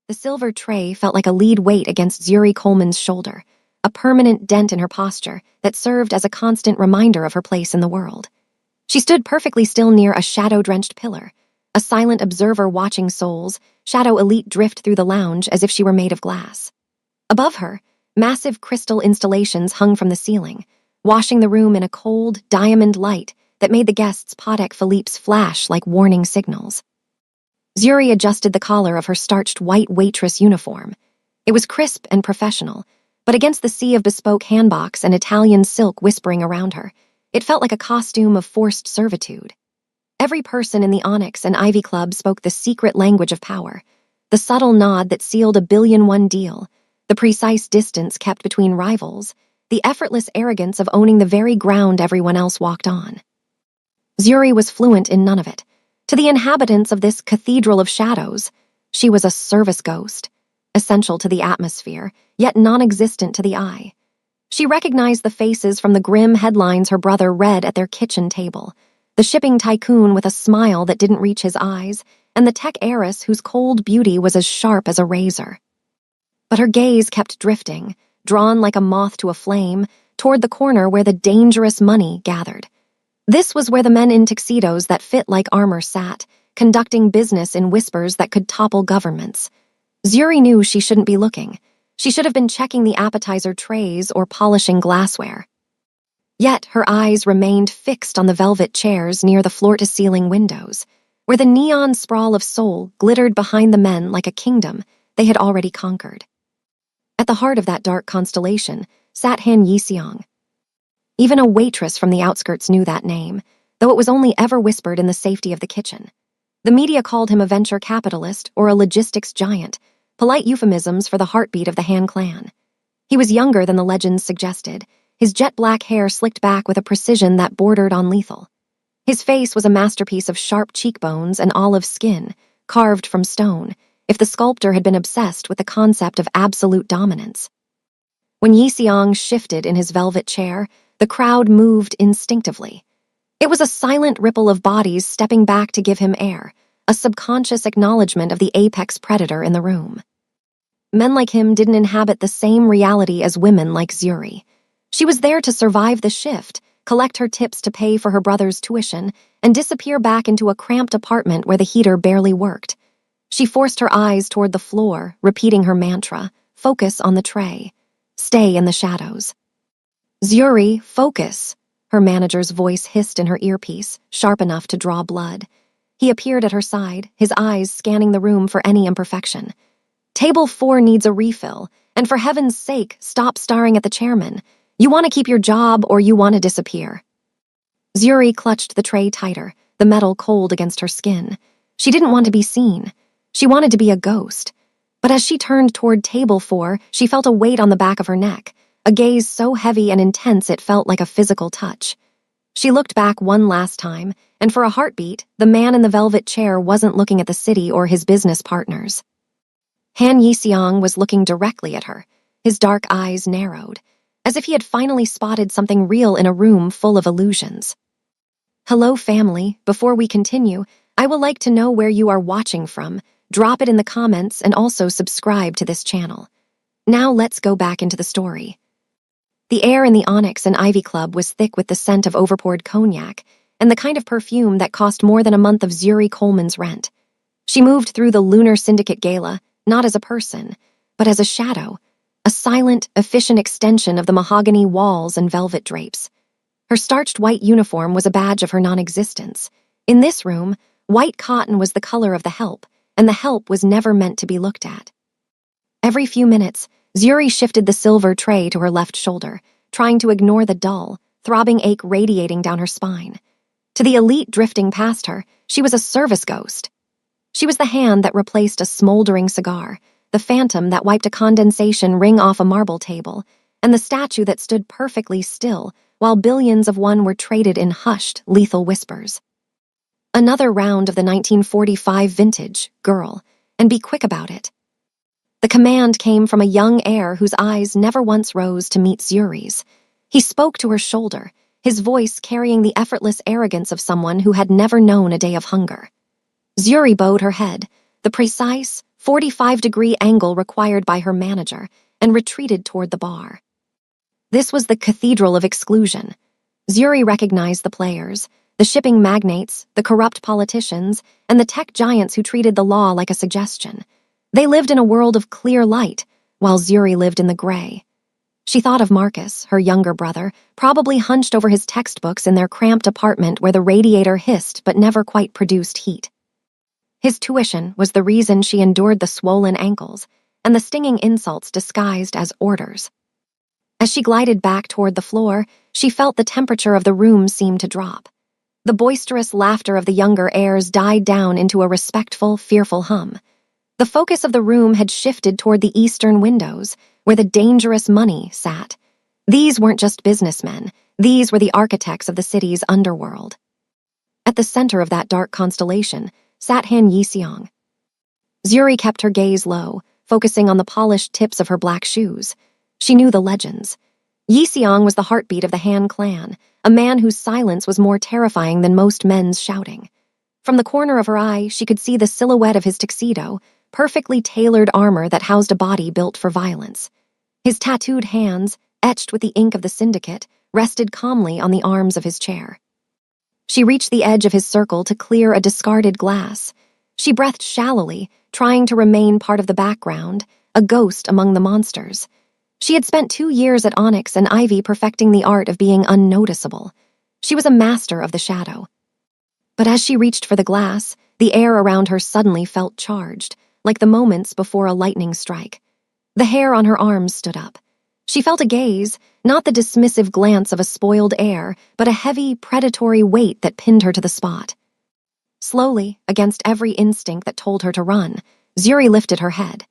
The silver tray felt like a lead weight against Zuri Coleman's shoulder, a permanent dent in her posture that served as a constant reminder of her place in the world. She stood perfectly still near a shadow-drenched pillar, a silent observer watching souls, Shadow Elite drift through the lounge as if she were made of glass. Above her, massive crystal installations hung from the ceiling, washing the room in a cold, diamond light that made the guests' Patek Philippe's flash like warning signals. Zuri adjusted the collar of her starched white waitress uniform. It was crisp and professional, but against the sea of bespoke handbox and Italian silk whispering around her, it felt like a costume of forced servitude. Every person in the Onyx and Ivy Club spoke the secret language of power, the subtle nod that sealed a billion-1 deal, the precise distance kept between rivals, the effortless arrogance of owning the very ground everyone else walked on. Zuri was fluent in none of it. To the inhabitants of this cathedral of shadows, she was a service ghost, essential to the atmosphere, yet non-existent to the eye. She recognized the faces from the grim headlines her brother read at their kitchen table, the shipping tycoon with a smile that didn't reach his eyes, and the tech heiress whose cold beauty was as sharp as a razor. But her gaze kept drifting, drawn like a moth to a flame, toward the corner where the dangerous money gathered. This was where the men in tuxedos that fit like armor sat, conducting business in whispers that could topple governments. Zuri knew she shouldn't be looking. She should have been checking the appetizer trays or polishing glassware. Yet her eyes remained fixed on the velvet chairs near the floor-to-ceiling windows, where the neon sprawl of Seoul glittered behind the men like a kingdom they had already conquered. At the heart of that dark constellation sat Han Yiseong. Even a waitress from the outskirts knew that name, though it was only ever whispered in the safety of the kitchen. The media called him a venture capitalist or a logistics giant, polite euphemisms for the heartbeat of the Han clan. He was younger than the legends suggested, his jet-black hair slicked back with a precision that bordered on lethal. His face was a masterpiece of sharp cheekbones and olive skin, carved from stone, if the sculptor had been obsessed with the concept of absolute dominance. When Yiseong shifted in his velvet chair, the crowd moved instinctively. It was a silent ripple of bodies stepping back to give him air, a subconscious acknowledgement of the apex predator in the room. Men like him didn't inhabit the same reality as women like Zuri. She was there to survive the shift, collect her tips to pay for her brother's tuition, and disappear back into a cramped apartment where the heater barely worked. She forced her eyes toward the floor, repeating her mantra, focus on the tray. Stay in the shadows. Zuri, focus, her manager's voice hissed in her earpiece, sharp enough to draw blood. He appeared at her side, his eyes scanning the room for any imperfection. Table 4 needs a refill, and for heaven's sake, stop staring at the chairman. You want to keep your job or you want to disappear. Zuri clutched the tray tighter, the metal cold against her skin. She didn't want to be seen. She wanted to be a ghost. But as she turned toward table 4, she felt a weight on the back of her neck, a gaze so heavy and intense it felt like a physical touch. She looked back one last time, and for a heartbeat, the man in the velvet chair wasn't looking at the city or his business partners. Han Yiseong was looking directly at her, his dark eyes narrowed, as if he had finally spotted something real in a room full of illusions. Hello, family. Before we continue, I would like to know where you are watching from. Drop it in the comments and also subscribe to this channel. Now let's go back into the story. The air in the Onyx and Ivy Club was thick with the scent of overpoured cognac and the kind of perfume that cost more than a month of Zuri Coleman's rent. She moved through the Lunar Syndicate Gala, not as a person, but as a shadow, a silent, efficient extension of the mahogany walls and velvet drapes. Her starched white uniform was a badge of her non-existence. In this room, white cotton was the color of the help, and the help was never meant to be looked at. Every few minutes, Zuri shifted the silver tray to her left shoulder, trying to ignore the dull, throbbing ache radiating down her spine. To the elite drifting past her, she was a service ghost. She was the hand that replaced a smoldering cigar, the phantom that wiped a condensation ring off a marble table, and the statue that stood perfectly still while billions of one were traded in hushed, lethal whispers. Another round of the 1945 vintage, girl, and be quick about it. The command came from a young heir whose eyes never once rose to meet Zuri's. He spoke to her shoulder, his voice carrying the effortless arrogance of someone who had never known a day of hunger. Zuri bowed her head, the precise, 45-degree angle required by her manager, and retreated toward the bar. This was the cathedral of exclusion. Zuri recognized the players, the shipping magnates, the corrupt politicians, and the tech giants who treated the law like a suggestion. They lived in a world of clear light, while Zuri lived in the gray. She thought of Marcus, her younger brother, probably hunched over his textbooks in their cramped apartment where the radiator hissed but never quite produced heat. His tuition was the reason she endured the swollen ankles and the stinging insults disguised as orders. As she glided back toward the floor, she felt the temperature of the room seem to drop. The boisterous laughter of the younger heirs died down into a respectful, fearful hum. The focus of the room had shifted toward the eastern windows, where the dangerous money sat. These weren't just businessmen. These were the architects of the city's underworld. At the center of that dark constellation sat Han Yiseong. Zuri kept her gaze low, focusing on the polished tips of her black shoes. She knew the legends. Yiseong was the heartbeat of the Han clan, a man whose silence was more terrifying than most men's shouting. From the corner of her eye, she could see the silhouette of his tuxedo, perfectly tailored armor that housed a body built for violence. His tattooed hands, etched with the ink of the syndicate, rested calmly on the arms of his chair. She reached the edge of his circle to clear a discarded glass. She breathed shallowly, trying to remain part of the background, a ghost among the monsters. She had spent 2 years at Onyx and Ivy perfecting the art of being unnoticeable. She was a master of the shadow. But as she reached for the glass, the air around her suddenly felt charged, like the moments before a lightning strike. The hair on her arms stood up. She felt a gaze, not the dismissive glance of a spoiled heir, but a heavy, predatory weight that pinned her to the spot. Slowly, against every instinct that told her to run, Zuri lifted her head.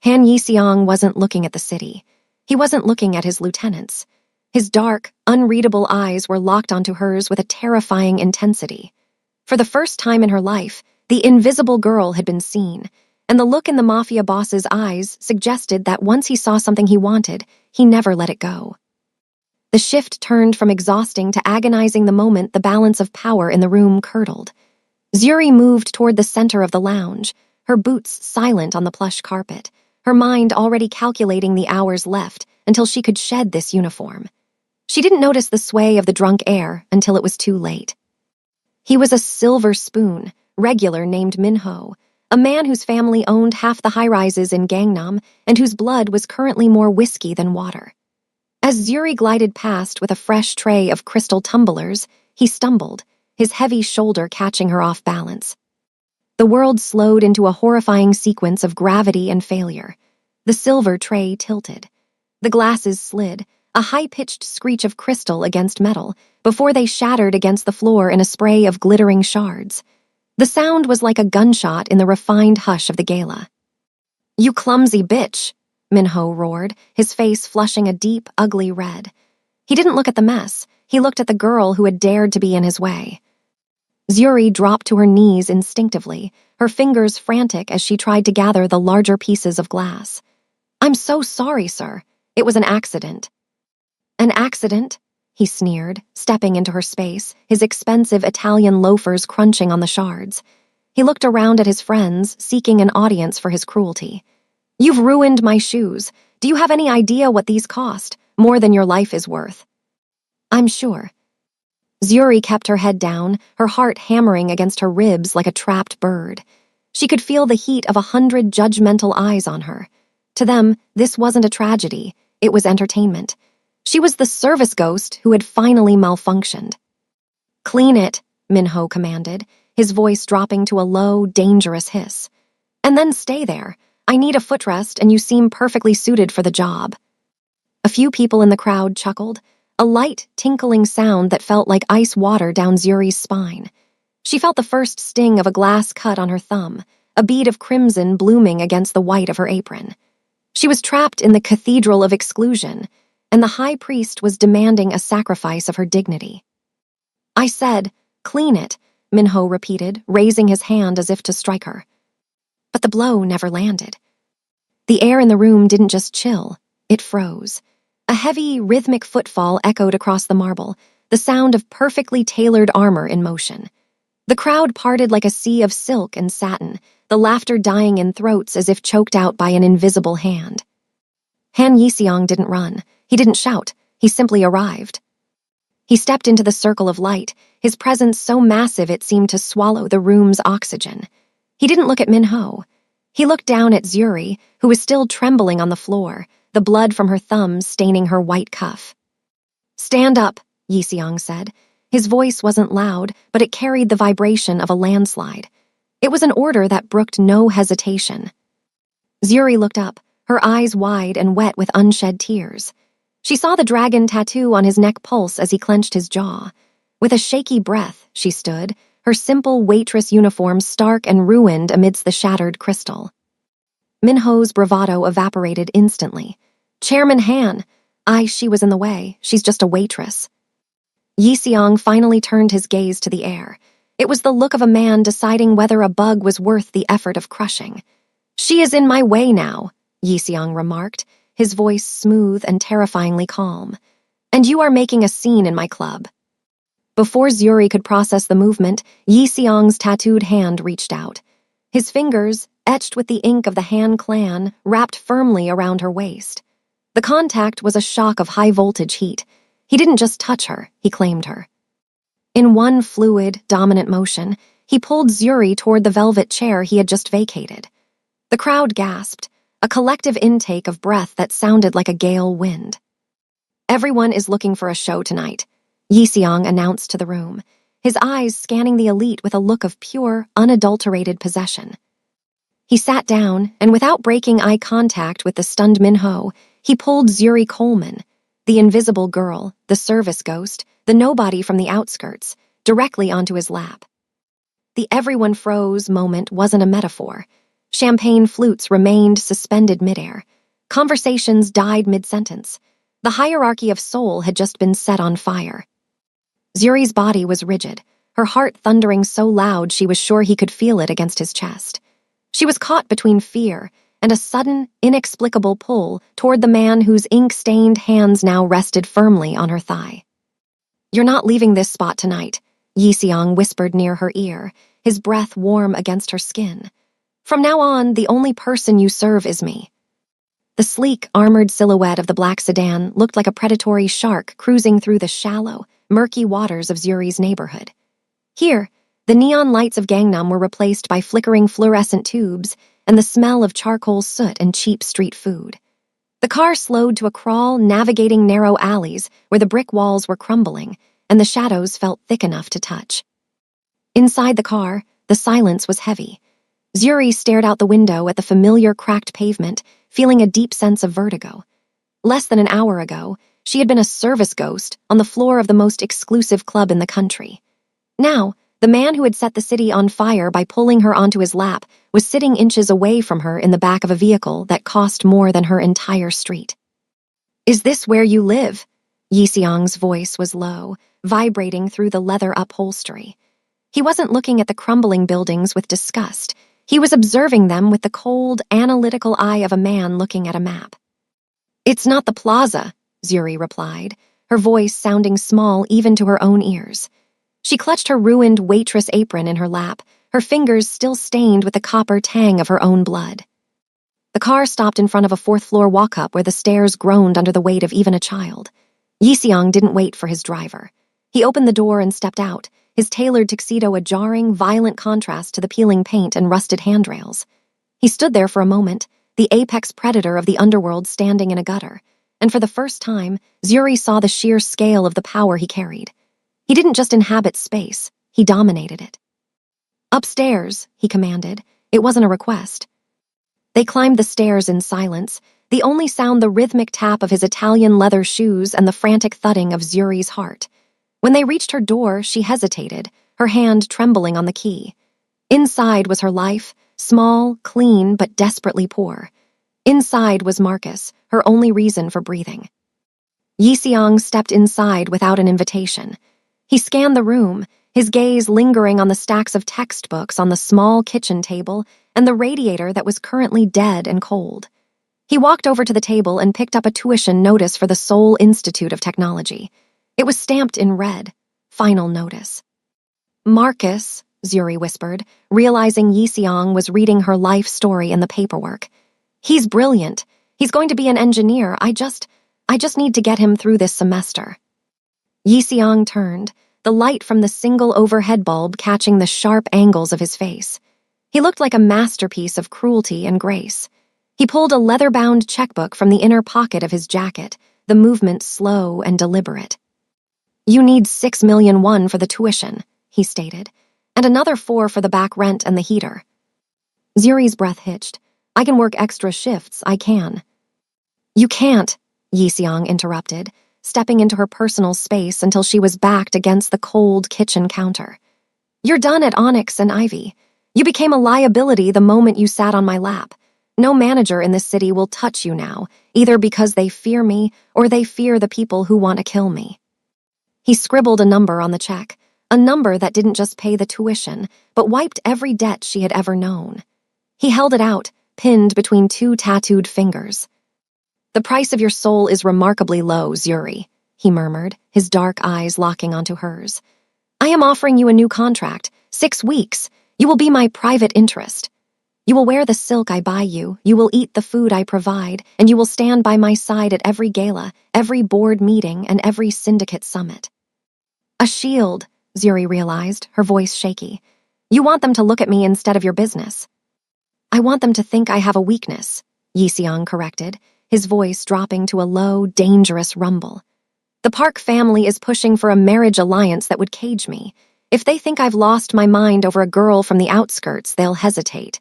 Han Yiseong wasn't looking at the city. He wasn't looking at his lieutenants. His dark, unreadable eyes were locked onto hers with a terrifying intensity. For the first time in her life, the invisible girl had been seen, and the look in the Mafia boss's eyes suggested that once he saw something he wanted, he never let it go. The shift turned from exhausting to agonizing the moment the balance of power in the room curdled. Zuri moved toward the center of the lounge, her boots silent on the plush carpet, her mind already calculating the hours left until she could shed this uniform. She didn't notice the sway of the drunk heir until it was too late. He was a silver spoon, regular named Minho, a man whose family owned half the high-rises in Gangnam and whose blood was currently more whiskey than water. As Zuri glided past with a fresh tray of crystal tumblers, he stumbled, his heavy shoulder catching her off balance. The world slowed into a horrifying sequence of gravity and failure. The silver tray tilted. The glasses slid, a high-pitched screech of crystal against metal, before they shattered against the floor in a spray of glittering shards. The sound was like a gunshot in the refined hush of the gala. "You clumsy bitch," Minho roared, his face flushing a deep, ugly red. He didn't look at the mess. He looked at the girl who had dared to be in his way. Zuri dropped to her knees instinctively, her fingers frantic as she tried to gather the larger pieces of glass. "I'm so sorry, sir. It was an accident." "An accident?" he sneered, stepping into her space, his expensive Italian loafers crunching on the shards. He looked around at his friends, seeking an audience for his cruelty. "You've ruined my shoes. Do you have any idea what these cost? More than your life is worth." "I'm sure." Zuri kept her head down, her heart hammering against her ribs like a trapped bird. She could feel the heat of 100 judgmental eyes on her. To them, this wasn't a tragedy. It was entertainment. She was the service ghost who had finally malfunctioned. "Clean it," Minho commanded, his voice dropping to a low, dangerous hiss. "And then stay there. I need a footrest, and you seem perfectly suited for the job." A few people in the crowd chuckled, a light, tinkling sound that felt like ice water down Zuri's spine. She felt the first sting of a glass cut on her thumb, a bead of crimson blooming against the white of her apron. She was trapped in the cathedral of exclusion, and the high priest was demanding a sacrifice of her dignity. "I said, clean it," Minho repeated, raising his hand as if to strike her. But the blow never landed. The air in the room didn't just chill, it froze. A heavy, rhythmic footfall echoed across the marble, the sound of perfectly tailored armor in motion. The crowd parted like a sea of silk and satin, the laughter dying in throats as if choked out by an invisible hand. Han Yixiong didn't run. He didn't shout. He simply arrived. He stepped into the circle of light, his presence so massive it seemed to swallow the room's oxygen. He didn't look at Minho. He looked down at Zuri, who was still trembling on the floor, the blood from her thumbs staining her white cuff. "Stand up," Yixiong said. His voice wasn't loud, but it carried the vibration of a landslide. It was an order that brooked no hesitation. Zuri looked up, her eyes wide and wet with unshed tears. She saw the dragon tattoo on his neck pulse as he clenched his jaw. With a shaky breath, she stood, her simple waitress uniform stark and ruined amidst the shattered crystal. Minho's bravado evaporated instantly. "Chairman Han!" She was in the way. She's just a waitress." Yixiong finally turned his gaze to the air. It was the look of a man deciding whether a bug was worth the effort of crushing. "She is in my way now," Yixiong remarked, his voice smooth and terrifyingly calm. "And you are making a scene in my club." Before Zuri could process the movement, Yixiong's tattooed hand reached out. His fingers, etched with the ink of the Han clan, wrapped firmly around her waist. The contact was a shock of high-voltage heat. He didn't just touch her, he claimed her. In one fluid, dominant motion, he pulled Zuri toward the velvet chair he had just vacated. The crowd gasped, a collective intake of breath that sounded like a gale wind. "Everyone is looking for a show tonight," Yixiong announced to the room, his eyes scanning the elite with a look of pure, unadulterated possession. He sat down, and without breaking eye contact with the stunned Minho, he pulled Zuri Coleman, the invisible girl, the service ghost, the nobody from the outskirts, directly onto his lap. The "everyone froze" moment wasn't a metaphor. Champagne flutes remained suspended midair. Conversations died mid-sentence. The hierarchy of soul had just been set on fire. Zuri's body was rigid, her heart thundering so loud she was sure he could feel it against his chest. She was caught between fear and a sudden, inexplicable pull toward the man whose ink-stained hands now rested firmly on her thigh. "You're not leaving this spot tonight," Yixiong whispered near her ear, his breath warm against her skin. "From now on, the only person you serve is me." The sleek, armored silhouette of the black sedan looked like a predatory shark cruising through the shallow, murky waters of Zuri's neighborhood. Here, the neon lights of Gangnam were replaced by flickering fluorescent tubes and the smell of charcoal soot and cheap street food. The car slowed to a crawl, navigating narrow alleys where the brick walls were crumbling and the shadows felt thick enough to touch. Inside the car, the silence was heavy. Zuri stared out the window at the familiar cracked pavement, feeling a deep sense of vertigo. Less than an hour ago, she had been a service ghost on the floor of the most exclusive club in the country. Now, the man who had set the city on fire by pulling her onto his lap was sitting inches away from her in the back of a vehicle that cost more than her entire street. "Is this where you live?" Yixiong's voice was low, vibrating through the leather upholstery. He wasn't looking at the crumbling buildings with disgust. He was observing them with the cold, analytical eye of a man looking at a map. "It's not the plaza," Zuri replied, her voice sounding small even to her own ears. She clutched her ruined waitress apron in her lap, her fingers still stained with the copper tang of her own blood. The car stopped in front of a fourth-floor walk-up where the stairs groaned under the weight of even a child. Yixiong didn't wait for his driver. He opened the door and stepped out, his tailored tuxedo a jarring, violent contrast to the peeling paint and rusted handrails. He stood there for a moment, the apex predator of the underworld standing in a gutter, and for the first time, Zuri saw the sheer scale of the power he carried. He didn't just inhabit space, he dominated it. "Upstairs," he commanded. It wasn't a request. They climbed the stairs in silence, the only sound the rhythmic tap of his Italian leather shoes and the frantic thudding of Zuri's heart. When they reached her door, she hesitated, her hand trembling on the key. Inside was her life, small, clean, but desperately poor. Inside was Marcus, her only reason for breathing. Yixiong stepped inside without an invitation. He scanned the room, his gaze lingering on the stacks of textbooks on the small kitchen table and the radiator that was currently dead and cold. He walked over to the table and picked up a tuition notice for the Seoul Institute of Technology. It was stamped in red, final notice. "Marcus," Zuri whispered, realizing Yixiong was reading her life story in the paperwork. He's brilliant. He's going to be an engineer. I just need to get him through this semester. Yixiong turned, the light from the single overhead bulb catching the sharp angles of his face. He looked like a masterpiece of cruelty and grace. He pulled a leather-bound checkbook from the inner pocket of his jacket, the movement slow and deliberate. You need 6 million won for the tuition, he stated, and another 4 for the back rent and the heater. Zuri's breath hitched. I can work extra shifts, I can. You can't, Yixiong interrupted, stepping into her personal space until she was backed against the cold kitchen counter. You're done at Onyx and Ivy. You became a liability the moment you sat on my lap. No manager in this city will touch you now, either because they fear me or they fear the people who want to kill me. He scribbled a number on the check, a number that didn't just pay the tuition, but wiped every debt she had ever known. He held it out, pinned between 2 tattooed fingers. The price of your soul is remarkably low, Zuri, he murmured, his dark eyes locking onto hers. I am offering you a new contract, 6 weeks. You will be my private interest. You will wear the silk I buy you, you will eat the food I provide, and you will stand by my side at every gala, every board meeting, and every syndicate summit. A shield, Zuri realized, her voice shaky. You want them to look at me instead of your business. I want them to think I have a weakness, Yixiong corrected, his voice dropping to a low, dangerous rumble. The Park family is pushing for a marriage alliance that would cage me. If they think I've lost my mind over a girl from the outskirts, they'll hesitate.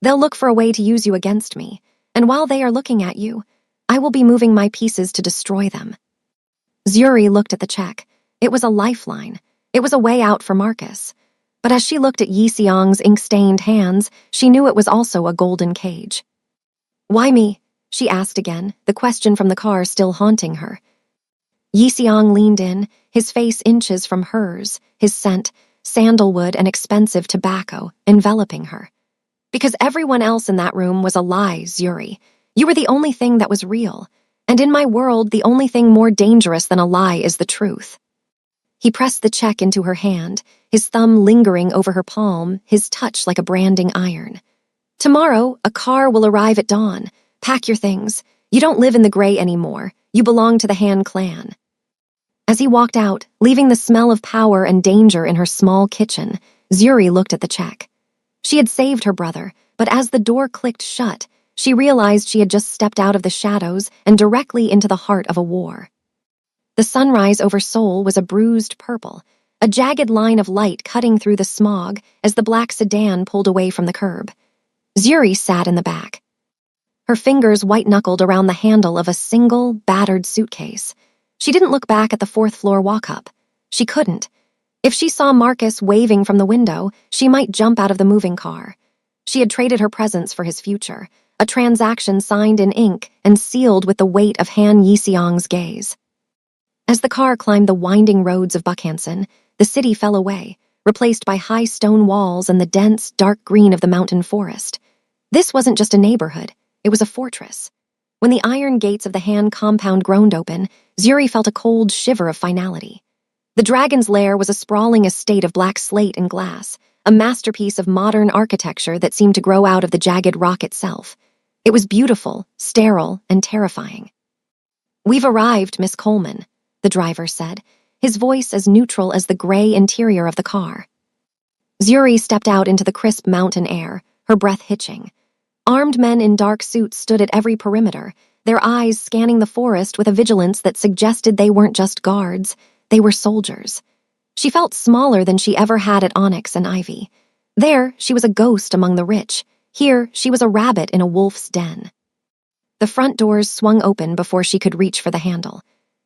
They'll look for a way to use you against me, and while they are looking at you, I will be moving my pieces to destroy them. Zuri looked at the check. It was a lifeline. It was a way out for Marcus. But as she looked at Yixiong's ink-stained hands, she knew it was also a golden cage. Why me? She asked again, the question from the car still haunting her. Yixiong leaned in, his face inches from hers, his scent, sandalwood and expensive tobacco, enveloping her. Because everyone else in that room was a lie, Zuri. You were the only thing that was real. And in my world, the only thing more dangerous than a lie is the truth. He pressed the check into her hand, his thumb lingering over her palm, his touch like a branding iron. Tomorrow, a car will arrive at dawn. Pack your things. You don't live in the gray anymore. You belong to the Han clan. As he walked out, leaving the smell of power and danger in her small kitchen, Zuri looked at the check. She had saved her brother, but as the door clicked shut, she realized she had just stepped out of the shadows and directly into the heart of a war. The sunrise over Seoul was a bruised purple, a jagged line of light cutting through the smog as the black sedan pulled away from the curb. Zuri sat in the back. Her fingers white-knuckled around the handle of a single, battered suitcase. She didn't look back at the 4th-floor walk-up. She couldn't. If she saw Marcus waving from the window, she might jump out of the moving car. She had traded her presence for his future, a transaction signed in ink and sealed with the weight of Han Yixiong's gaze. As the car climbed the winding roads of Buckhanson, the city fell away, replaced by high stone walls and the dense, dark green of the mountain forest. This wasn't just a neighborhood, it was a fortress. When the iron gates of the Han compound groaned open, Zuri felt a cold shiver of finality. The Dragon's Lair was a sprawling estate of black slate and glass, a masterpiece of modern architecture that seemed to grow out of the jagged rock itself. It was beautiful, sterile, and terrifying. We've arrived, Miss Coleman, the driver said, his voice as neutral as the gray interior of the car. Zuri stepped out into the crisp mountain air, her breath hitching. Armed men in dark suits stood at every perimeter, their eyes scanning the forest with a vigilance that suggested they weren't just guards, they were soldiers. She felt smaller than she ever had at Onyx and Ivy. There, she was a ghost among the rich. Here, she was a rabbit in a wolf's den. The front doors swung open before she could reach for the handle.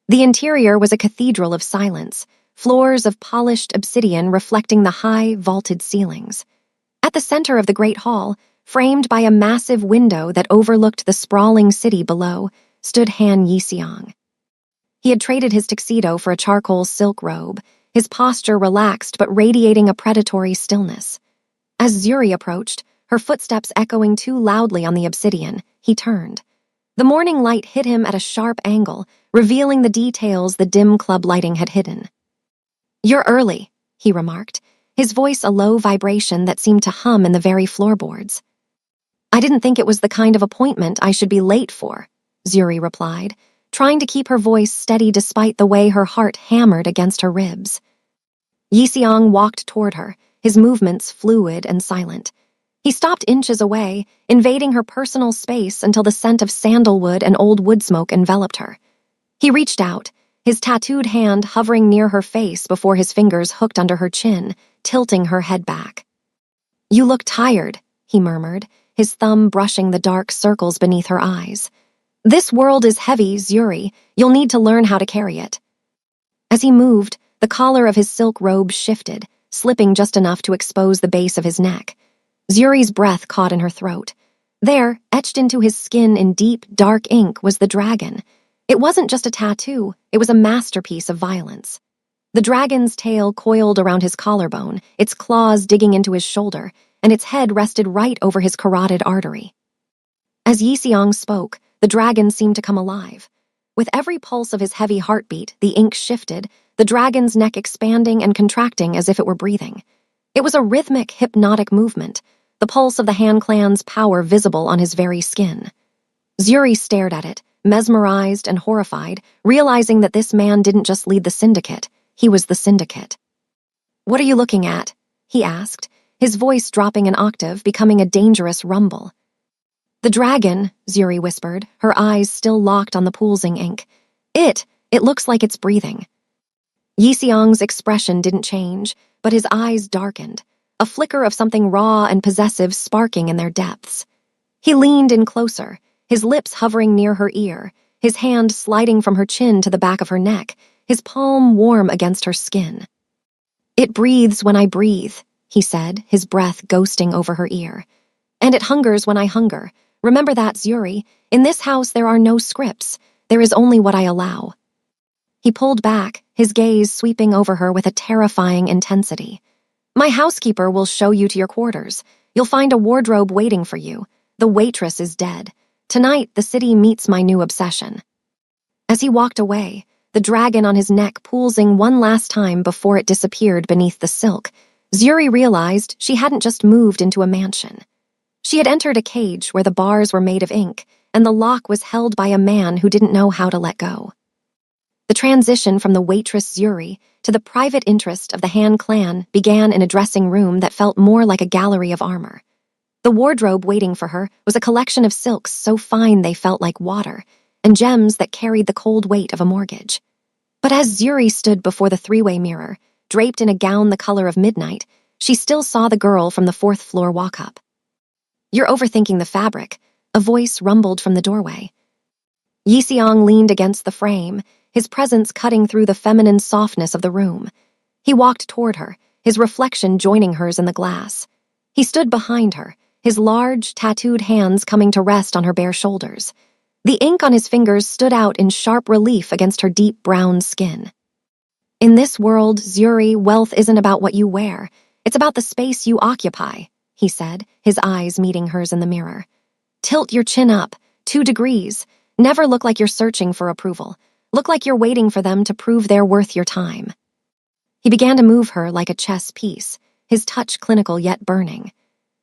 The interior was a cathedral of silence, floors of polished obsidian reflecting the high, vaulted ceilings. At the center of the great hall, framed by a massive window that overlooked the sprawling city below, stood Han Yixiong. He had traded his tuxedo for a charcoal silk robe, his posture relaxed but radiating a predatory stillness. As Zuri approached, her footsteps echoing too loudly on the obsidian, he turned. The morning light hit him at a sharp angle, revealing the details the dim club lighting had hidden. You're early, he remarked, his voice a low vibration that seemed to hum in the very floorboards. "I didn't think it was the kind of appointment I should be late for," Zuri replied, trying to keep her voice steady despite the way her heart hammered against her ribs. Yixiang walked toward her, his movements fluid and silent. He stopped inches away, invading her personal space until the scent of sandalwood and old wood smoke enveloped her. He reached out, his tattooed hand hovering near her face before his fingers hooked under her chin, tilting her head back. "You look tired," he murmured, his thumb brushing the dark circles beneath her eyes. "This world is heavy, Zuri. You'll need to learn how to carry it." As he moved, the collar of his silk robe shifted, slipping just enough to expose the base of his neck. Zuri's breath caught in her throat. There, etched into his skin in deep, dark ink, was the dragon. It wasn't just a tattoo, it was a masterpiece of violence. The dragon's tail coiled around his collarbone, its claws digging into his shoulder, and its head rested right over his carotid artery. As Yixiang spoke, the dragon seemed to come alive. With every pulse of his heavy heartbeat, the ink shifted, the dragon's neck expanding and contracting as if it were breathing. It was a rhythmic, hypnotic movement, the pulse of the Han clan's power visible on his very skin. Zuri stared at it, mesmerized and horrified, realizing that this man didn't just lead the syndicate, he was the syndicate. "What are you looking at?" he asked, his voice dropping an octave, becoming a dangerous rumble. "The dragon," Zuri whispered, her eyes still locked on the poolsing ink. It looks like it's breathing." Yixiang's expression didn't change, but his eyes darkened, a flicker of something raw and possessive sparking in their depths. He leaned in closer, his lips hovering near her ear, his hand sliding from her chin to the back of her neck, his palm warm against her skin. "It breathes when I breathe," he said, his breath ghosting over her ear. "And it hungers when I hunger. Remember that, Zuri. In this house there are no scripts. There is only what I allow." He pulled back, his gaze sweeping over her with a terrifying intensity. "My housekeeper will show you to your quarters. You'll find a wardrobe waiting for you. The waitress is dead. Tonight, the city meets my new obsession." As he walked away, the dragon on his neck pulsing one last time before it disappeared beneath the silk, Zuri realized she hadn't just moved into a mansion. She had entered a cage where the bars were made of ink, and the lock was held by a man who didn't know how to let go. The transition from the waitress Zuri to the private interest of the Han clan began in a dressing room that felt more like a gallery of armor. The wardrobe waiting for her was a collection of silks so fine they felt like water, and gems that carried the cold weight of a mortgage. But as Zuri stood before the three-way mirror, draped in a gown the color of midnight, she still saw the girl from the fourth-floor walk-up. "You're overthinking the fabric," a voice rumbled from the doorway. Yixiang leaned against the frame, his presence cutting through the feminine softness of the room. He walked toward her, his reflection joining hers in the glass. He stood behind her, his large, tattooed hands coming to rest on her bare shoulders. The ink on his fingers stood out in sharp relief against her deep brown skin. "In this world, Zuri, wealth isn't about what you wear. It's about the space you occupy," he said, his eyes meeting hers in the mirror. "Tilt your chin up, 2 degrees. Never look like you're searching for approval. Look like you're waiting for them to prove they're worth your time." He began to move her like a chess piece, his touch clinical yet burning.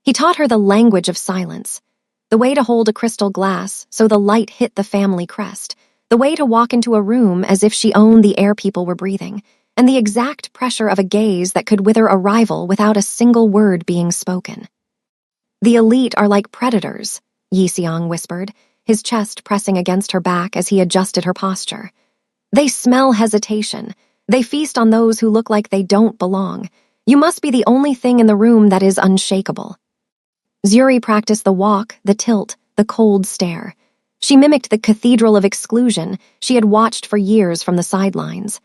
He taught her the language of silence, the way to hold a crystal glass so the light hit the family crest, the way to walk into a room as if she owned the air people were breathing, and the exact pressure of a gaze that could wither a rival without a single word being spoken. "The elite are like predators," Yixiang whispered, his chest pressing against her back as he adjusted her posture. "They smell hesitation. They feast on those who look like they don't belong. You must be the only thing in the room that is unshakable." Zuri practiced the walk, the tilt, the cold stare. She mimicked the cathedral of exclusion she had watched for years from the sidelines.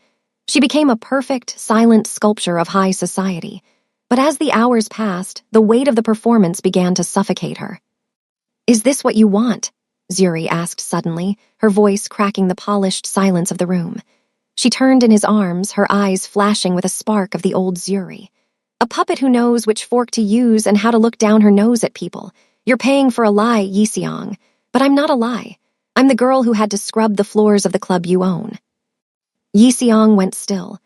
She became a perfect, silent sculpture of high society. But as the hours passed, the weight of the performance began to suffocate her. "Is this what you want?" Zuri asked suddenly, her voice cracking the polished silence of the room. She turned in his arms, her eyes flashing with a spark of the old Zuri. "A puppet who knows which fork to use and how to look down her nose at people. You're paying for a lie, Yixiang. But I'm not a lie. I'm the girl who had to scrub the floors of the club you own." Yixiang went still.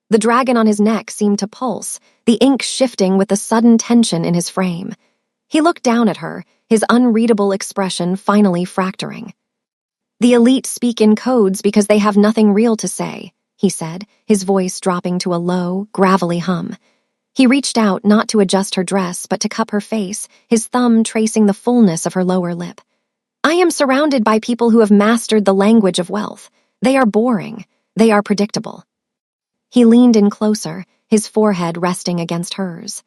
The dragon on his neck seemed to pulse, the ink shifting with the sudden tension in his frame. He looked down at her, his unreadable expression finally fracturing. "The elite speak in codes because they have nothing real to say," he said, his voice dropping to a low, gravelly hum. He reached out not to adjust her dress but to cup her face, his thumb tracing the fullness of her lower lip. "I am surrounded by people who have mastered the language of wealth. They are boring. They are predictable." He leaned in closer, his forehead resting against hers.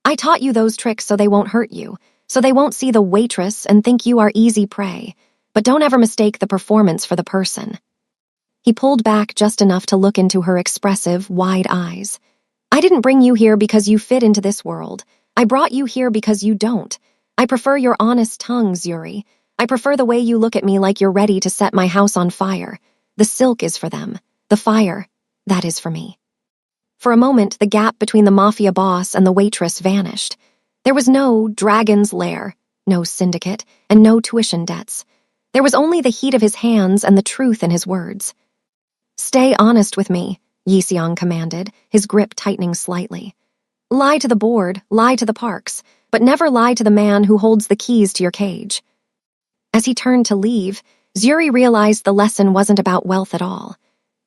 "I taught you those tricks so they won't hurt you, so they won't see the waitress and think you are easy prey. But don't ever mistake the performance for the person." He pulled back just enough to look into her expressive, wide eyes. "I didn't bring you here because you fit into this world. I brought you here because you don't. I prefer your honest tongue, Zuri. I prefer the way you look at me like you're ready to set my house on fire. The silk is for them. The fire, that is for me." For a moment, the gap between the Mafia boss and the waitress vanished. There was no dragon's lair, no syndicate, and no tuition debts. There was only the heat of his hands and the truth in his words. "Stay honest with me," Yixiang commanded, his grip tightening slightly. "Lie to the board, lie to the parks, but never lie to the man who holds the keys to your cage." As he turned to leave, Zuri realized the lesson wasn't about wealth at all.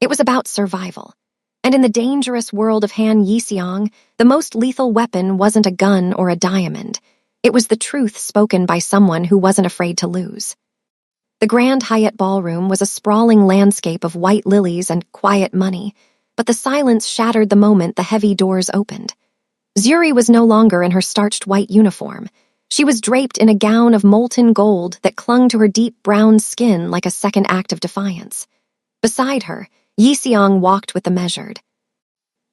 It was about survival. And in the dangerous world of Han Yixiang, the most lethal weapon wasn't a gun or a diamond. It was the truth spoken by someone who wasn't afraid to lose. The Grand Hyatt Ballroom was a sprawling landscape of white lilies and quiet money, but the silence shattered the moment the heavy doors opened. Zuri was no longer in her starched white uniform. She was draped in a gown of molten gold that clung to her deep brown skin like a second act of defiance. Beside her, Yixiang walked with the measured,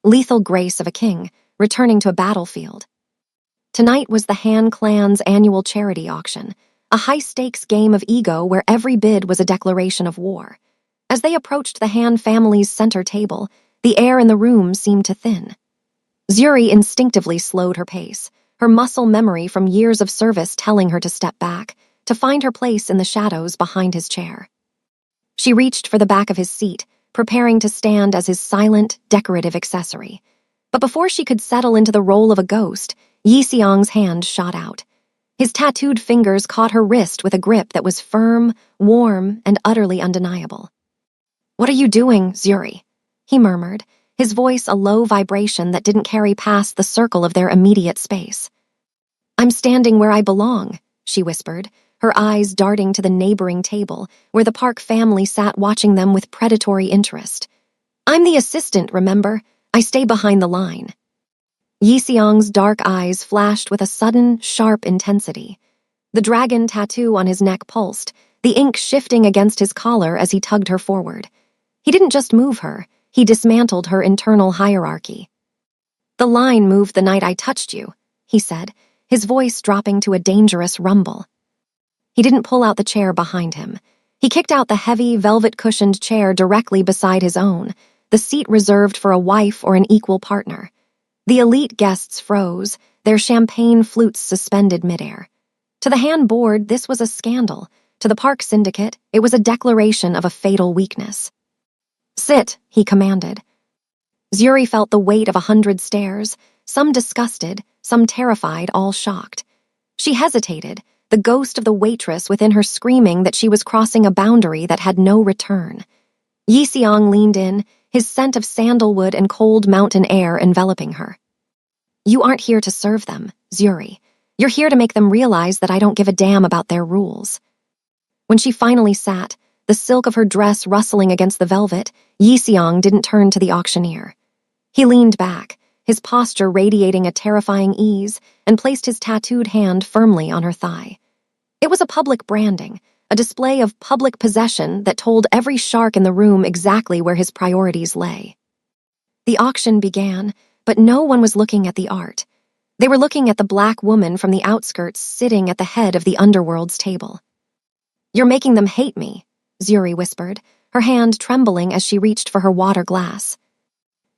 lethal grace of a king, returning to a battlefield. Tonight was the Han clan's annual charity auction, a high-stakes game of ego where every bid was a declaration of war. As they approached the Han family's center table, the air in the room seemed to thin. Zuri instinctively slowed her pace, her muscle memory from years of service telling her to step back, to find her place in the shadows behind his chair. She reached for the back of his seat, preparing to stand as his silent, decorative accessory. But before she could settle into the role of a ghost, Yixiang's hand shot out. His tattooed fingers caught her wrist with a grip that was firm, warm, and utterly undeniable. "What are you doing, Zuri?" he murmured, his voice a low vibration that didn't carry past the circle of their immediate space. "I'm standing where I belong," she whispered, her eyes darting to the neighboring table, where the Park family sat watching them with predatory interest. "I'm the assistant, remember? I stay behind the line." Yixiang's dark eyes flashed with a sudden, sharp intensity. The dragon tattoo on his neck pulsed, the ink shifting against his collar as he tugged her forward. He didn't just move her, he dismantled her internal hierarchy. "The line moved the night I touched you," he said, his voice dropping to a dangerous rumble. He didn't pull out the chair behind him. He kicked out the heavy, velvet-cushioned chair directly beside his own, the seat reserved for a wife or an equal partner. The elite guests froze, their champagne flutes suspended midair. To the Han board, this was a scandal. To the Park Syndicate, it was a declaration of a fatal weakness. "Sit," he commanded. Zuri felt the weight of 100 stares, some disgusted, some terrified, all shocked. She hesitated, the ghost of the waitress within her screaming that she was crossing a boundary that had no return. Yixiang leaned in, his scent of sandalwood and cold mountain air enveloping her. "You aren't here to serve them, Zuri. You're here to make them realize that I don't give a damn about their rules." When she finally sat, the silk of her dress rustling against the velvet, Yixiang didn't turn to the auctioneer. He leaned back, his posture radiating a terrifying ease, and placed his tattooed hand firmly on her thigh. It was a public branding, a display of public possession that told every shark in the room exactly where his priorities lay. The auction began, but no one was looking at the art. They were looking at the black woman from the outskirts sitting at the head of the underworld's table. "You're making them hate me," Zuri whispered, her hand trembling as she reached for her water glass.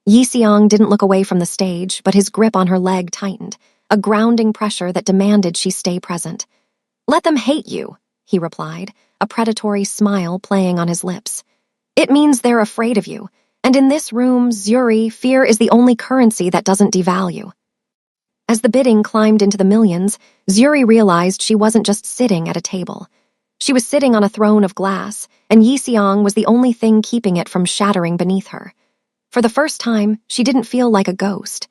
Yixiang didn't look away from the stage, but his grip on her leg tightened, a grounding pressure that demanded she stay present. "Let them hate you," he replied, a predatory smile playing on his lips. "It means they're afraid of you, And in this room, Zuri, fear is the only currency that doesn't devalue. As the bidding climbed into the millions, Zuri realized she wasn't just sitting at a table. She was sitting on a throne of glass, and Yixiong was the only thing keeping it from shattering beneath her. For the first time, she didn't feel like a ghost.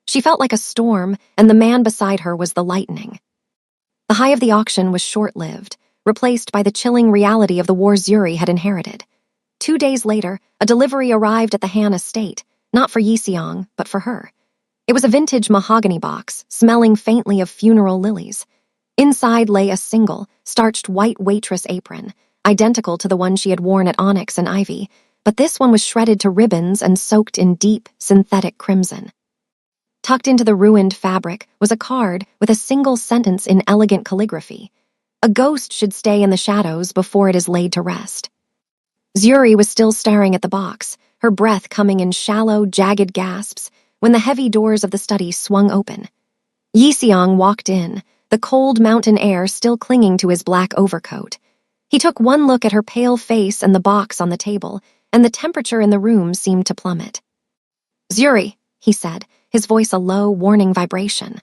She felt like a storm, and the man beside her was the lightning. The high of the auction was short-lived, replaced by the chilling reality of the war Zuri had inherited. 2 days later, a delivery arrived at the Han estate, not for Yixiong, but for her. It was a vintage mahogany box, smelling faintly of funeral lilies. Inside lay a single, starched white waitress apron, identical to the one she had worn at Onyx and Ivy, but this one was shredded to ribbons and soaked in deep, synthetic crimson. Tucked into the ruined fabric was a card with a single sentence in elegant calligraphy. A ghost should stay in the shadows before it is laid to rest. Zuri was still staring at the box, her breath coming in shallow, jagged gasps, when the heavy doors of the study swung open. Yixiong walked in, the cold mountain air still clinging to his black overcoat. He took one look at her pale face and the box on the table, and the temperature in the room seemed to plummet. "Zuri," he said, his voice a low, warning vibration.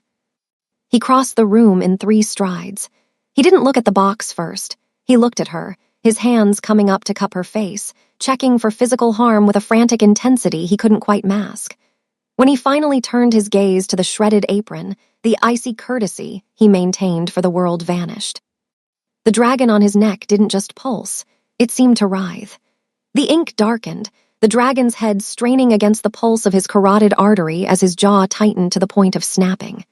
He crossed the room in 3 strides. He didn't look at the box first. He looked at her, his hands coming up to cup her face, checking for physical harm with a frantic intensity he couldn't quite mask. When he finally turned his gaze to the shredded apron, the icy courtesy he maintained for the world vanished. The dragon on his neck didn't just pulse, it seemed to writhe. The ink darkened, the dragon's head straining against the pulse of his carotid artery as his jaw tightened to the point of snapping.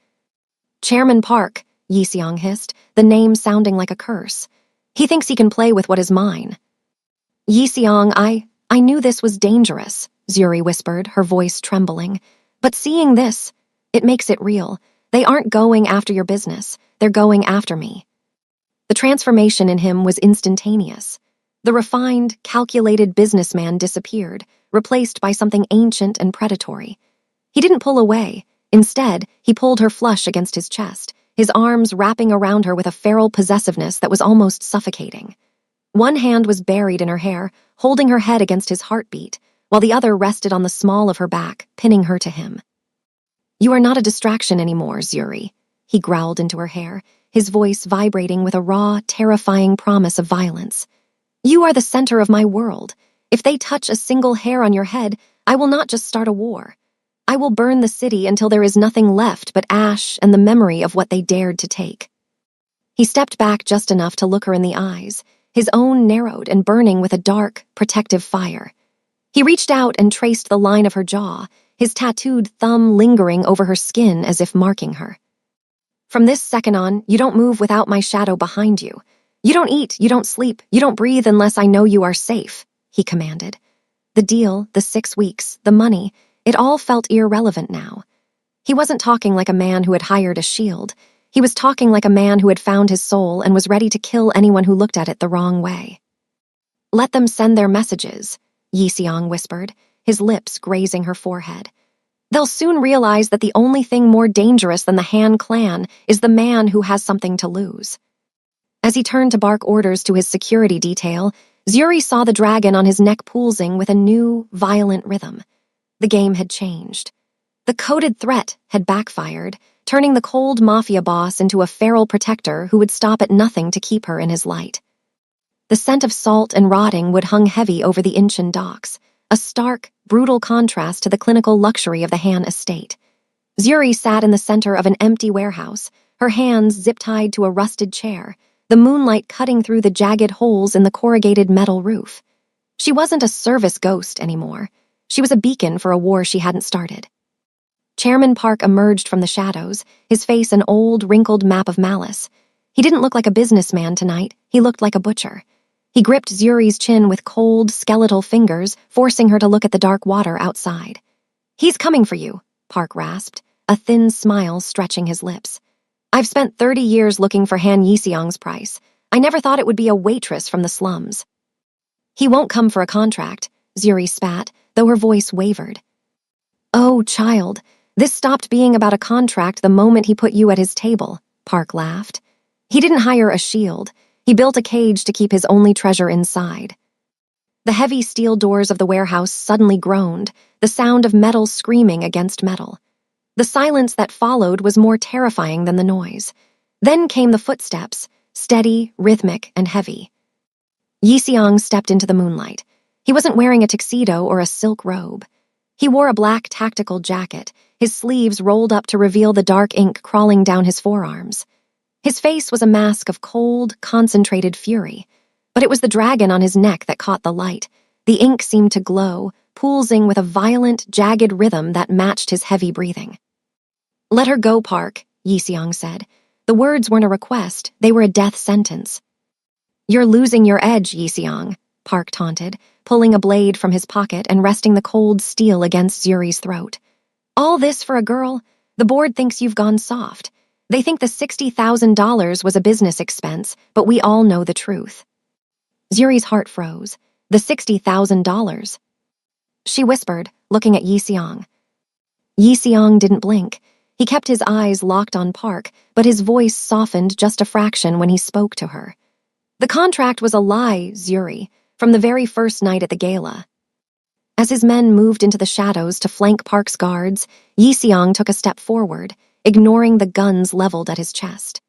"Chairman Park," Yixiong hissed, the name sounding like a curse. "He thinks he can play with what is mine." "Yixiong, I knew this was dangerous," Zuri whispered, her voice trembling. "But seeing this, it makes it real. They aren't going after your business, they're going after me." The transformation in him was instantaneous. The refined, calculated businessman disappeared, replaced by something ancient and predatory. He didn't pull away. Instead, he pulled her flush against his chest, his arms wrapping around her with a feral possessiveness that was almost suffocating. One hand was buried in her hair, holding her head against his heartbeat, while the other rested on the small of her back, pinning her to him. "You are not a distraction anymore, Zuri," he growled into her hair, his voice vibrating with a raw, terrifying promise of violence. "You are the center of my world. If they touch a single hair on your head, I will not just start a war. I will burn the city until there is nothing left but ash and the memory of what they dared to take." He stepped back just enough to look her in the eyes, his own narrowed and burning with a dark, protective fire. He reached out and traced the line of her jaw, his tattooed thumb lingering over her skin as if marking her. "From this second on, you don't move without my shadow behind you. You don't eat, you don't sleep, you don't breathe unless I know you are safe," he commanded. The deal, the 6 weeks, the money, it all felt irrelevant now. He wasn't talking like a man who had hired a shield. He was talking like a man who had found his soul and was ready to kill anyone who looked at it the wrong way. "Let them send their messages," Yixiong whispered, his lips grazing her forehead. "They'll soon realize that the only thing more dangerous than the Han clan is the man who has something to lose." As he turned to bark orders to his security detail, Zuri saw the dragon on his neck pulsing with a new, violent rhythm. The game had changed. The coded threat had backfired, turning the cold Mafia boss into a feral protector who would stop at nothing to keep her in his light. The scent of salt and rotting would hung heavy over the Inchin docks, a stark, brutal contrast to the clinical luxury of the Han estate. Zuri sat in the center of an empty warehouse, her hands zip-tied to a rusted chair, the moonlight cutting through the jagged holes in the corrugated metal roof. She wasn't a service ghost anymore. She was a beacon for a war she hadn't started. Chairman Park emerged from the shadows, his face an old, wrinkled map of malice. He didn't look like a businessman tonight, he looked like a butcher. He gripped Zuri's chin with cold, skeletal fingers, forcing her to look at the dark water outside. "He's coming for you," Park rasped, a thin smile stretching his lips. "I've spent 30 years looking for Han Yixiong's price. I never thought it would be a waitress from the slums." "He won't come for a contract," Zuri spat, though her voice wavered. "Oh, child, this stopped being about a contract the moment he put you at his table," Park laughed. "He didn't hire a shield. He built a cage to keep his only treasure inside." The heavy steel doors of the warehouse suddenly groaned, the sound of metal screaming against metal. The silence that followed was more terrifying than the noise. Then came the footsteps, steady, rhythmic, and heavy. Yixiang stepped into the moonlight. He wasn't wearing a tuxedo or a silk robe. He wore a black tactical jacket, his sleeves rolled up to reveal the dark ink crawling down his forearms. His face was a mask of cold, concentrated fury. But it was the dragon on his neck that caught the light. The ink seemed to glow, pulsing with a violent, jagged rhythm that matched his heavy breathing. "Let her go, Park," Yixiang said. The words weren't a request, they were a death sentence. "You're losing your edge, Yixiang," Park taunted, pulling a blade from his pocket and resting the cold steel against Zuri's throat. "All this for a girl? The board thinks you've gone soft. They think the $60,000 was a business expense, but we all know the truth." Zuri's heart froze. The $60,000. She whispered, looking at Yixiang. Yixiang didn't blink. He kept his eyes locked on Park, but his voice softened just a fraction when he spoke to her. "The contract was a lie, Zuri, from the very first night at the gala." As his men moved into the shadows to flank Park's guards, Yixiang took a step forward, ignoring the guns leveled at his chest.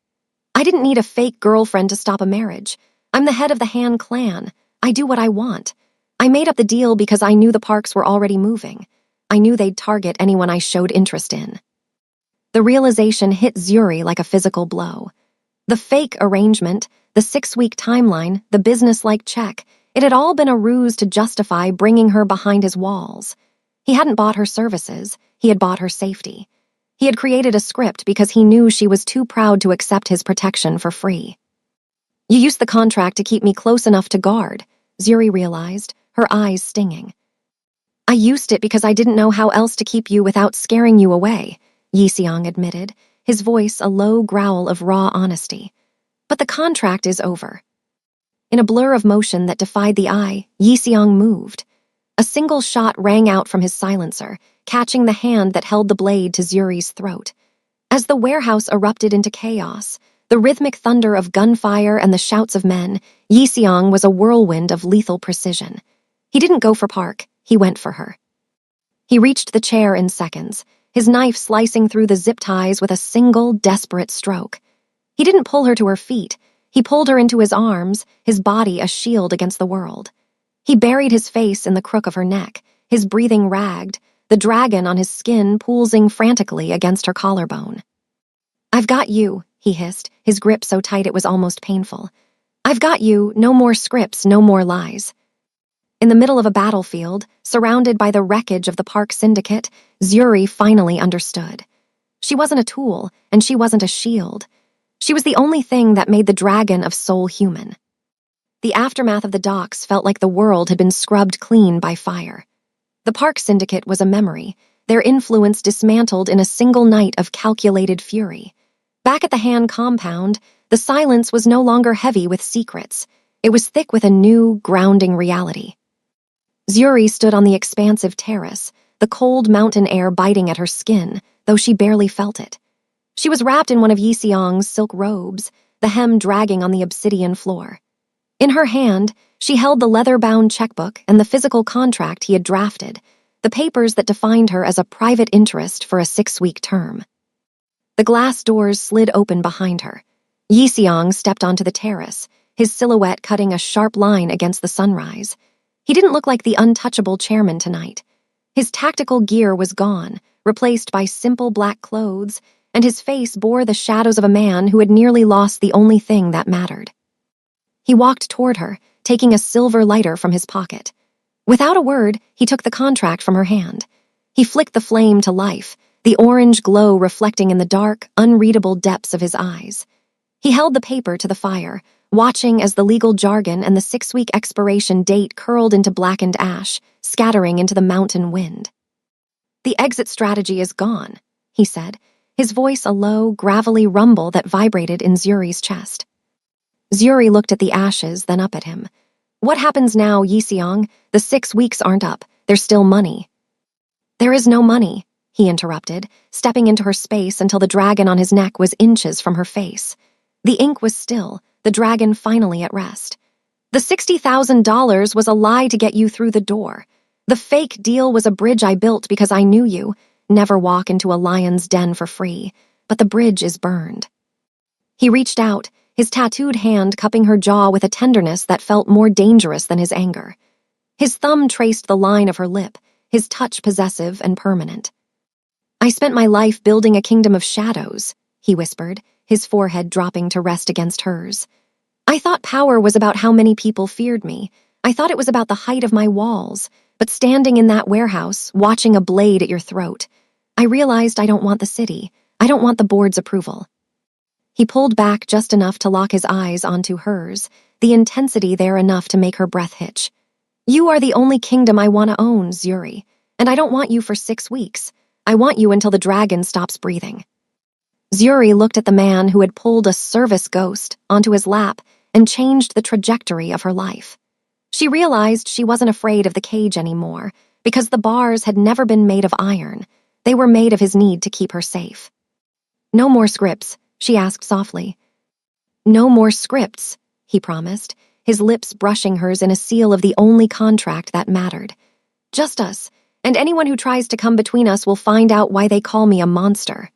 "I didn't need a fake girlfriend to stop a marriage. I'm the head of the Han clan. I do what I want. I made up the deal because I knew the Parks were already moving. I knew they'd target anyone I showed interest in." The realization hit Zuri like a physical blow. The fake arrangement, the 6-week timeline, the business-like check, it had all been a ruse to justify bringing her behind his walls. He hadn't bought her services, he had bought her safety. He had created a script because he knew she was too proud to accept his protection for free. "You used the contract to keep me close enough to guard," Zuri realized, her eyes stinging. "I used it because I didn't know how else to keep you without scaring you away," Yixiang admitted, his voice a low growl of raw honesty. "But the contract is over." In a blur of motion that defied the eye, Yixiang moved. A single shot rang out from his silencer, catching the hand that held the blade to Zuri's throat. As the warehouse erupted into chaos, the rhythmic thunder of gunfire and the shouts of men, Yixiang was a whirlwind of lethal precision. He didn't go for Park, he went for her. He reached the chair in seconds, his knife slicing through the zip ties with a single, desperate stroke. He didn't pull her to her feet. He pulled her into his arms, his body a shield against the world. He buried his face in the crook of her neck, his breathing ragged, the dragon on his skin pulsing frantically against her collarbone. "I've got you," he hissed, his grip so tight it was almost painful. "I've got you, no more scripts, no more lies." In the middle of a battlefield, surrounded by the wreckage of the Park Syndicate, Zuri finally understood. She wasn't a tool, and she wasn't a shield. She was the only thing that made the dragon of soul human. The aftermath of the docks felt like the world had been scrubbed clean by fire. The Park Syndicate was a memory, their influence dismantled in a single night of calculated fury. Back at the Han compound, the silence was no longer heavy with secrets. It was thick with a new, grounding reality. Zuri stood on the expansive terrace, the cold mountain air biting at her skin, though she barely felt it. She was wrapped in one of Yixiang's silk robes, the hem dragging on the obsidian floor. In her hand, she held the leather-bound checkbook and the physical contract he had drafted, the papers that defined her as a private interest for a 6-week term. The glass doors slid open behind her. Yixiang stepped onto the terrace, his silhouette cutting a sharp line against the sunrise. He didn't look like the untouchable chairman tonight. His tactical gear was gone, replaced by simple black clothes, and his face bore the shadows of a man who had nearly lost the only thing that mattered. He walked toward her, taking a silver lighter from his pocket. Without a word, he took the contract from her hand. He flicked the flame to life, the orange glow reflecting in the dark, unreadable depths of his eyes. He held the paper to the fire, watching as the legal jargon and the 6-week expiration date curled into blackened ash, scattering into the mountain wind. "The exit strategy is gone," he said, his voice a low, gravelly rumble that vibrated in Zuri's chest. Zuri looked at the ashes, then up at him. "What happens now, Yixiang? The 6 weeks aren't up. There's still money." "There is no money," he interrupted, stepping into her space until the dragon on his neck was inches from her face. The ink was still, the dragon finally at rest. The $60,000 was a lie to get you through the door. The fake deal was a bridge I built because I knew you. Never walk into a lion's den for free, but the bridge is burned. He reached out, his tattooed hand cupping her jaw with a tenderness that felt more dangerous than his anger. His thumb traced the line of her lip, his touch possessive and permanent. I spent my life building a kingdom of shadows, he whispered, his forehead dropping to rest against hers. I thought power was about how many people feared me. I thought it was about the height of my walls, but standing in that warehouse, watching a blade at your throat, I realized I don't want the city. I don't want the board's approval. He pulled back just enough to lock his eyes onto hers, the intensity there enough to make her breath hitch. You are the only kingdom I want to own, Zuri, and I don't want you for 6 weeks. I want you until the dragon stops breathing. Zuri looked at the man who had pulled a service ghost onto his lap and changed the trajectory of her life. She realized she wasn't afraid of the cage anymore because the bars had never been made of iron. They were made of his need to keep her safe. No more scripts, she asked softly. No more scripts, he promised, his lips brushing hers in a seal of the only contract that mattered. Just us, and anyone who tries to come between us will find out why they call me a monster.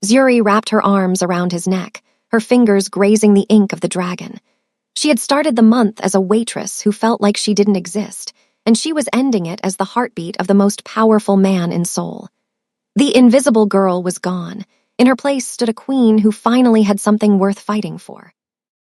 Zuri wrapped her arms around his neck, her fingers grazing the ink of the dragon. She had started the month as a waitress who felt like she didn't exist, and she was ending it as the heartbeat of the most powerful man in Seoul. The invisible girl was gone. In her place stood a queen who finally had something worth fighting for.